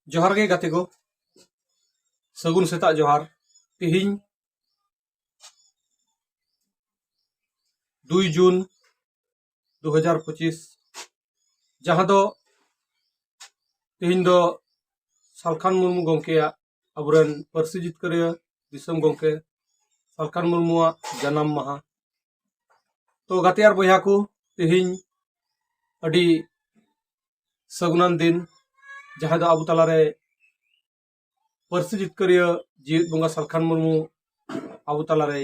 जोहार गे गाते को सगुन सेता जोहार तिहिं 2 जून 2025 जहां दो तिहिं दो सालखान मुर्मू गंकेया अबुरेन पार्सी जितकारिया दिसम गंके सालखान मुर्मुआ जन्म माहा तो गाते आर बयहा को तिहिं अडी सगुनान दिन जहां दो अबु तलारे पार्सी जितकारिया जीवित बंगा सालखान मुर्मू अबु तलारे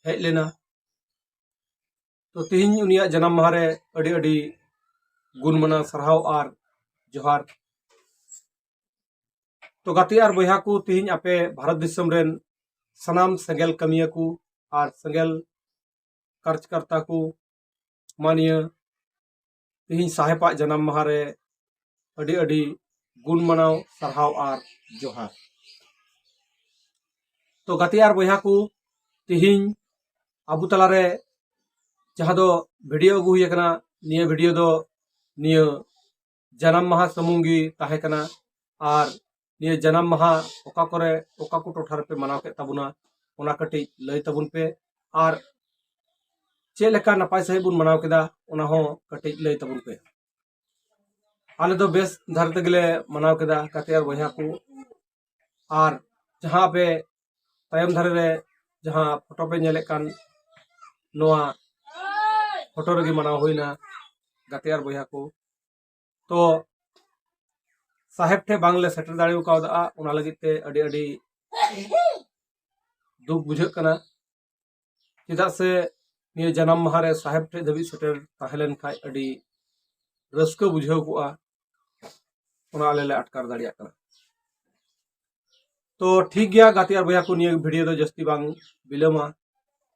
हेज लेना तो तिहिं उनिया जन्म माह रे अडी अडी गुण मना सरहाव आर जोहार तो गाते आर बयहा को तिहिं आपे भारत दिसम रेन सनाम सेंगेल कमिया को आर सेंगेल कार्यकर्ता को मानिया तिहिं साहेबा जन्म माह रे अडी अडी गुण मनाव सरहाव आर जोहार तो गाते आर बयहा को तिहिं अबु तलारे जहां दो वीडियो अगु हुई कना निया वीडियो दो निया जन्म माह समुंगी ताहे कना आर निया जन्म माह ओका करे ओका को टोठा रे पे मनाव के ताबुना ओना कटी लय ताबुन पे आर चे लेका नपाय सही बुन मनाव केदा ओना हो कटी लय ताबुन पे आले दो बेस धार तगले मनाव केदा गाते आर बयहा को आर जहां पे तायम धारे रे जहां फोटो पे नेले कान नोआ फोटो रगी मनाव होइना गाते आर बयहा को तो साहेब ठे बांगले सेटर दाड़ी कावदा ओना लगित ते अडी अडी दुख बुझाग कना चेदा से निया जन्म माह रे साहेब ठे धबी सेटर ताहेलेन खाय अडी रस्का बुझाव कोआ ओना आले ले अटकार दाड़िया कना तो ठीक गया गाते आर बयहा को निया वीडियो दो जस्ती बांग बिलमा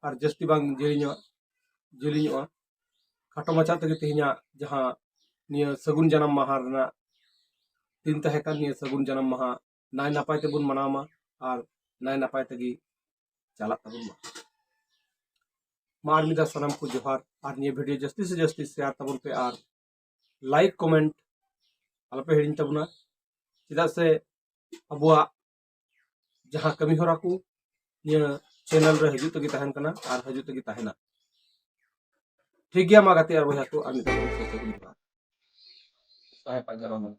और जस्ती बांग जेलिñoa खाटो माचा तक तिहिना जहां निया सगुन जन्म माह रना दिन तहे का निया सगुन जन्म माह नाय नापाय तेबुन मनामा और नाय नापाय तगी चला तबुन मार मिदा सनम को जोहार और निया वीडियो जस्ती से जस्ती शेयर तबुन पे और लाइक कमेंट अलपे हिड़िन तबुना चेदा से अबुआ जहां कमी होरा को निया चैनल रे हजू तगी तहन कना और हजू तगी तहना ठीक गया मा गाते आर बयहा को आर निता से सगुन जोहार साहेब जन्म